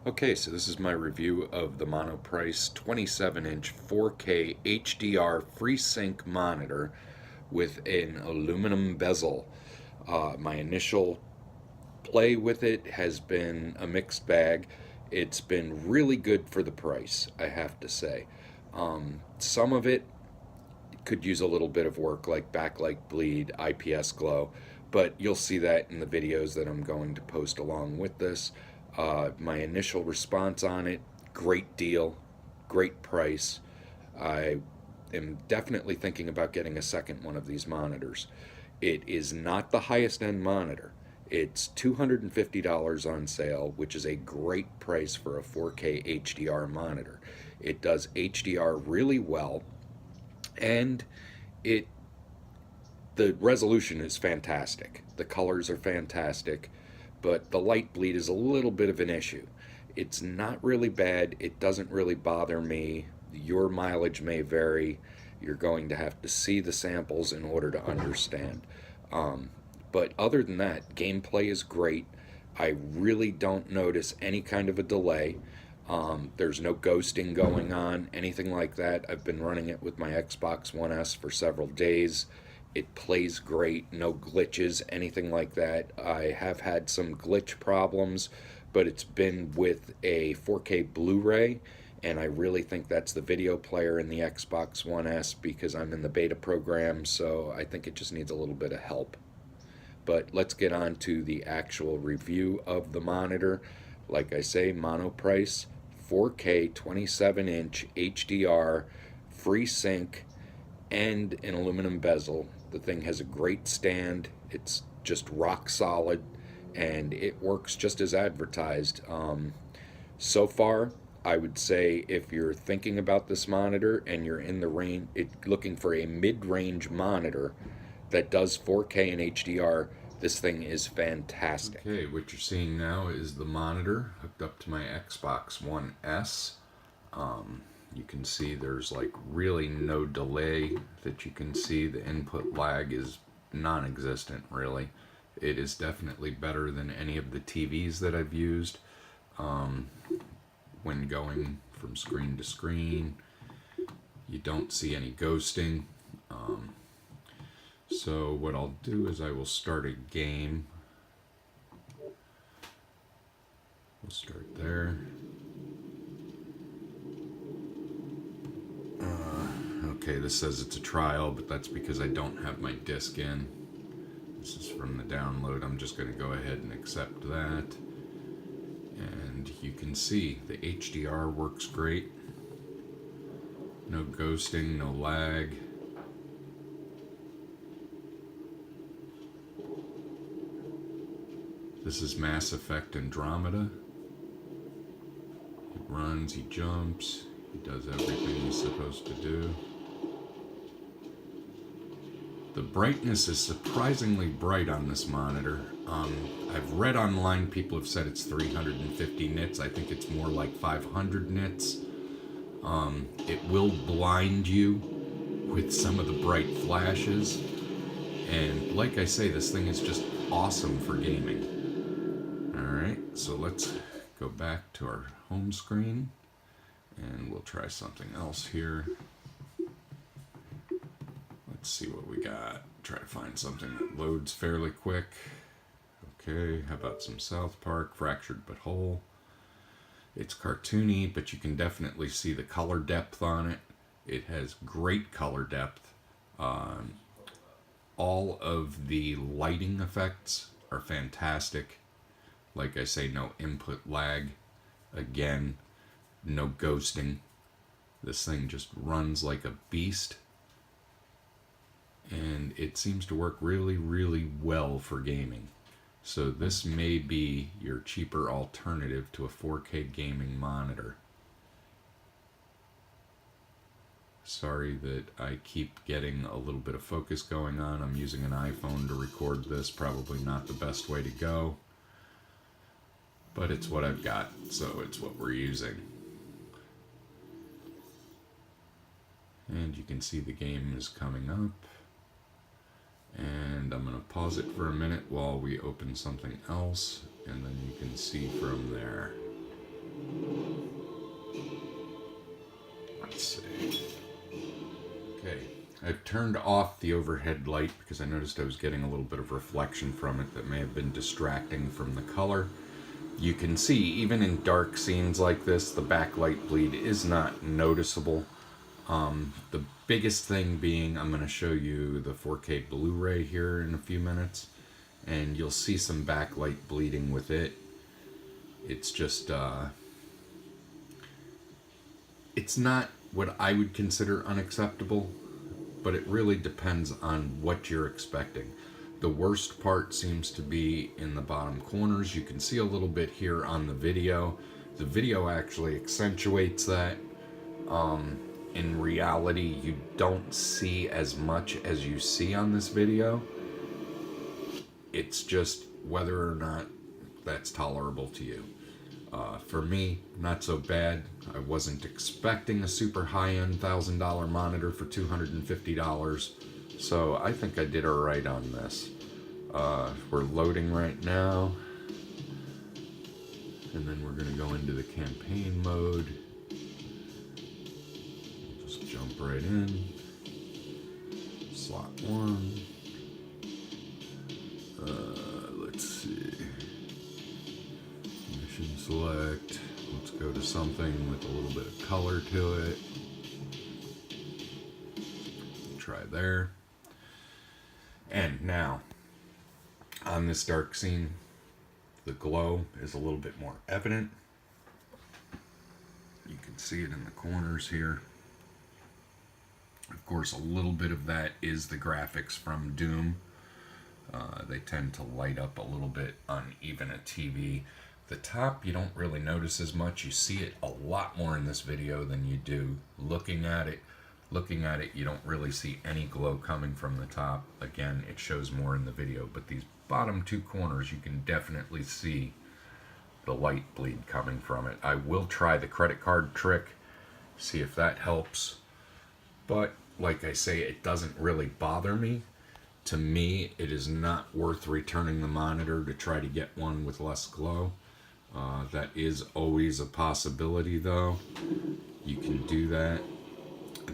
Okay, so this is my review of the Monoprice 27-inch 4K HDR FreeSync monitor with an aluminum bezel. My initial play with it has been a mixed bag. It's been really good for the price, I have to say. Some of it could use a little bit of work, like backlight bleed, IPS glow, but you'll see that in the videos that I'm going to post along with this. My initial response on it, great deal, great price. I am definitely thinking about getting a second one of these monitors. It is not the highest end monitor. It's $250 on sale, which is a great price for a 4K HDR monitor. It does HDR really well, and it the resolution is fantastic. The colors are fantastic, but the light bleed is a little bit of an issue. It's not really bad. It doesn't really bother me. Your mileage may vary. You're going to have to see the samples in order to understand. Um, but other than that, gameplay is great. I really don't notice any kind of a delay. There's no ghosting going on, anything like that. I've been running it with my Xbox One S for several days. It plays great, no glitches, anything like that. I have had some glitch problems, but it's been with a 4K Blu ray, and I really think that's the video player in the Xbox One S because I'm in the beta program, so I think it just needs a little bit of help. But let's get on to the actual review of the monitor. Like I say, Monoprice 4K 27-inch HDR, FreeSync, and an aluminum bezel. The thing has a great stand. It's just rock solid, and it works just as advertised. So far, I would say if you're thinking about this monitor and you're in the range, looking for a mid-range monitor that does 4K and HDR, this thing is fantastic. Okay, what you're seeing now is the monitor hooked up to my Xbox One S. You can see there's like really no delay that you can see. The input lag is non-existent, really. It is definitely better than any of the TVs that I've used when going from screen to screen. You don't see any ghosting. So what I'll do is I will start a game. We'll start there. Okay, this says it's a trial, but that's because I don't have my disc in. This is from the download. I'm just going to go ahead and accept that. And you can see the HDR works great. No ghosting, no lag. This is Mass Effect Andromeda. He runs, he jumps, he does everything he's supposed to do. The brightness is surprisingly bright on this monitor. I've read online people have said it's 350 nits. I think it's more like 500 nits. It will blind you with some of the bright flashes. And like I say, this thing is just awesome for gaming. Alright, so let's go back to our home screen and we'll try something else here. Let's see what we got. Try to find something that loads fairly quick. Okay, how about some South Park, Fractured But Whole. It's cartoony, but you can definitely see the color depth on it. It has great color depth. All of the lighting effects are fantastic. Like I say, no input lag. Again, no ghosting. This thing just runs like a beast. And it seems to work really, really well for gaming. So this may be your cheaper alternative to a 4K gaming monitor. Sorry that I keep getting a little bit of focus going on. I'm using an iPhone to record this. Probably not the best way to go. But it's what I've got, so it's what we're using. And you can see the game is coming up. And I'm going to pause it for a minute while we open something else, and then you can see from there. I've turned off the overhead light because I noticed I was getting a little bit of reflection from it that may have been distracting from the color. You can see, even in dark scenes like this, the backlight bleed is not noticeable. The biggest thing being, I'm going to show you the 4K Blu-ray here in a few minutes, and you'll see some backlight bleeding with it. It's just, it's not what I would consider unacceptable, but it really depends on what you're expecting. The worst part seems to be in the bottom corners. You can see a little bit here on the video. The video actually accentuates that. In reality, you don't see as much as you see on this video. It's just whether or not that's tolerable to you. For me, not so bad. I wasn't expecting a super high-end $1,000 monitor for $250, so I think I did alright on this. We're loading right now, and then we're going to go into the campaign mode. Just jump right in. Slot 1. Let's see. Mission select. Let's go to something with a little bit of color to it. Try there. And now, on this dark scene, the glow is a little bit more evident. You can see it in the corners here. Of course, a little bit of that is the graphics from Doom. They tend to light up a little bit on even a TV. The top you don't really notice as much. You see it a lot more in this video than you do looking at it. Looking at it, you don't really see any glow coming from the top. Again, it shows more in the video, but these bottom two corners, you can definitely see the light bleed coming from it. I will try the credit card trick, see if that helps. But like I say, it doesn't really bother me. To me, it is not worth returning the monitor to try to get one with less glow. That is always a possibility, though. You can do that.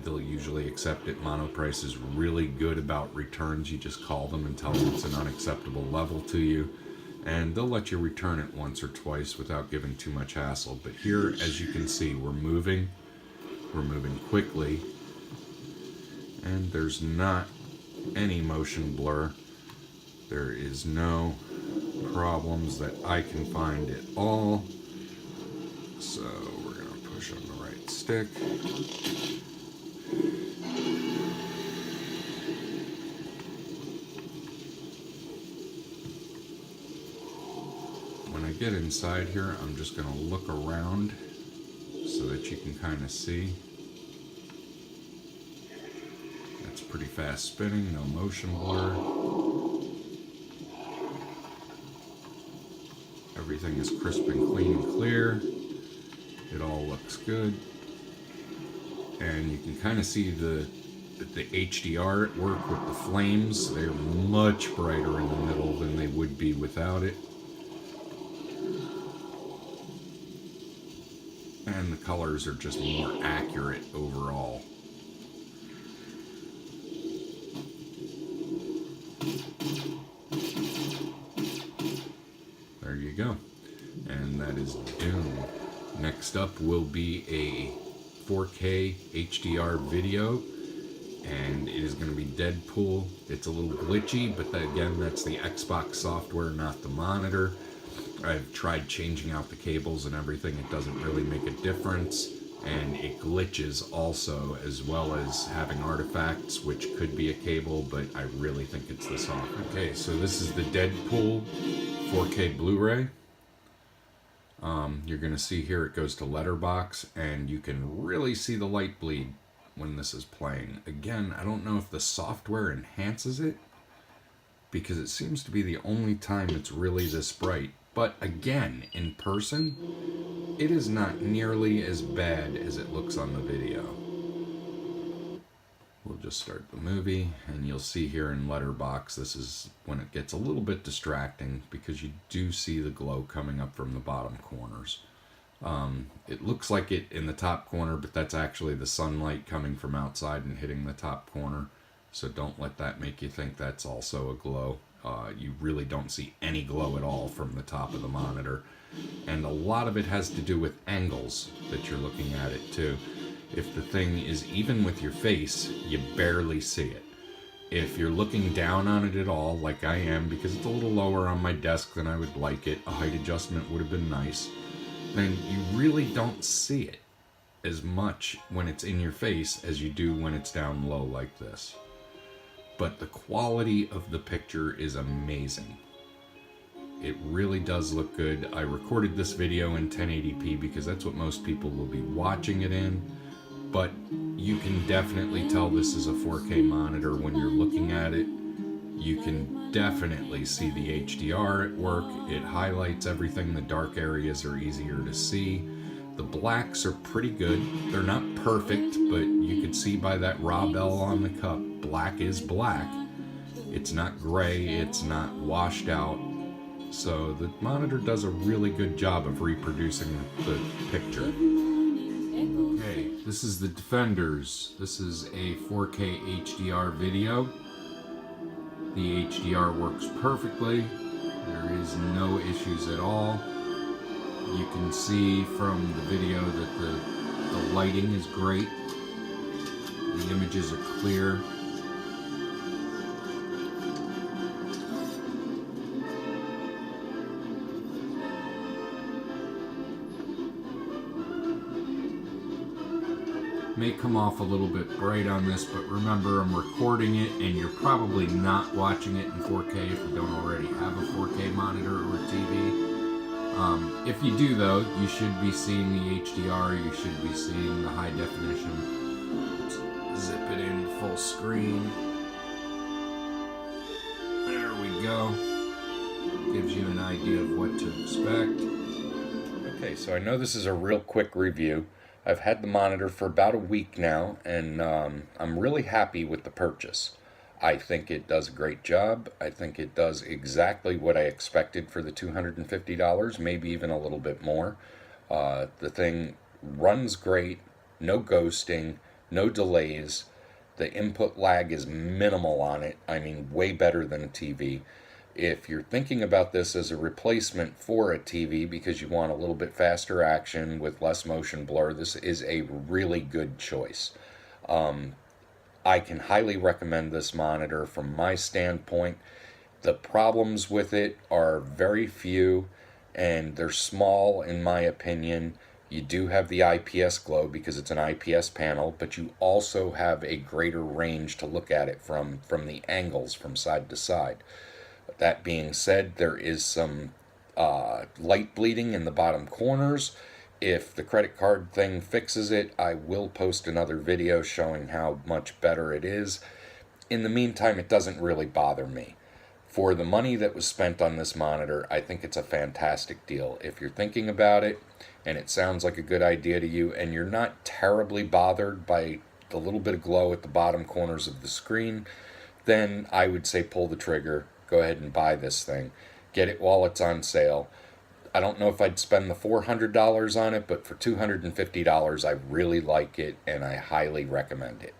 They'll usually accept it. Monoprice is really good about returns. You just call them and tell them it's an unacceptable level to you, and they'll let you return it once or twice without giving too much hassle. But here, as you can see, we're moving quickly, and there's not any motion blur. There is no problems that I can find at all. So we're going to push on the right stick. When I get inside here, I'm just going to look around so that you can kind of see. That's pretty fast spinning, no motion blur. Everything is crisp and clean and clear. It all looks good. And you can kind of see the HDR at work with the flames. They're much brighter in the middle than they would be without it. And the colors are just more accurate overall. There you go. And that is Doom. Next up will be a 4K HDR video, and it is going to be Deadpool. It's a little glitchy, but again, that's the Xbox software, not the monitor. I've tried changing out the cables and everything. It doesn't really make a difference, and it glitches also, as well as having artifacts, which could be a cable, but I really think it's the software. Okay, so this is the Deadpool 4K Blu-ray. You're going to see here it goes to letterbox, and you can really see the light bleed when this is playing. Again, I don't know if the software enhances it, because it seems to be the only time it's really this bright. But again, in person, it is not nearly as bad as it looks on the video. We'll just start the movie, and you'll see here in letterbox, this is when it gets a little bit distracting, because you do see the glow coming up from the bottom corners. It looks like it in the top corner, but that's actually the sunlight coming from outside and hitting the top corner. So don't let that make you think that's also a glow. You really don't see any glow at all from the top of the monitor. And a lot of it has to do with angles that you're looking at it too. If the thing is even with your face, you barely see it. If you're looking down on it at all, like I am, because it's a little lower on my desk than I would like it, a height adjustment would have been nice, then you really don't see it as much when it's in your face as you do when it's down low like this. But the quality of the picture is amazing. It really does look good. I recorded this video in 1080p because that's what most people will be watching it in, but you can definitely tell this is a 4K monitor when you're looking at it. You can definitely see the HDR at work. It highlights everything. The dark areas are easier to see. The blacks are pretty good. They're not perfect, but you can see by that raw bell on the cup, black is black. It's not gray, it's not washed out. So the monitor does a really good job of reproducing the picture. Okay, this is the Defenders. This is a 4K HDR video. The HDR works perfectly. There is no issues at all. You can see from the video that the lighting is great. The images are clear. May come off a little bit bright on this, but remember I'm recording it and you're probably not watching it in 4K if you don't already have a 4K monitor or a TV. If you do though, you should be seeing the HDR, you should be seeing the high definition. Let's zip it in full screen. There we go. Gives you an idea of what to expect. Okay, so I know this is a real quick review. I've had the monitor for about a week now, and I'm really happy with the purchase. I think it does a great job. I think it does exactly what I expected for the $250, maybe even a little bit more. The thing runs great, no ghosting, no delays. The input lag is minimal on it. I mean, way better than a TV. If you're thinking about this as a replacement for a TV because you want a little bit faster action with less motion blur, this is a really good choice. I can highly recommend this monitor from my standpoint. The problems with it are very few and they're small in my opinion. You do have the IPS glow because it's an IPS panel, but you also have a greater range to look at it from the angles from side to side. That being said, there is some light bleeding in the bottom corners. If the credit card thing fixes it, I will post another video showing how much better it is. In the meantime, it doesn't really bother me. For the money that was spent on this monitor, I think it's a fantastic deal. If you're thinking about it and it sounds like a good idea to you and you're not terribly bothered by the little bit of glow at the bottom corners of the screen, then I would say pull the trigger. Go ahead and buy this thing. Get it while it's on sale. I don't know if I'd spend the $400 on it, but for $250, I really like it and I highly recommend it.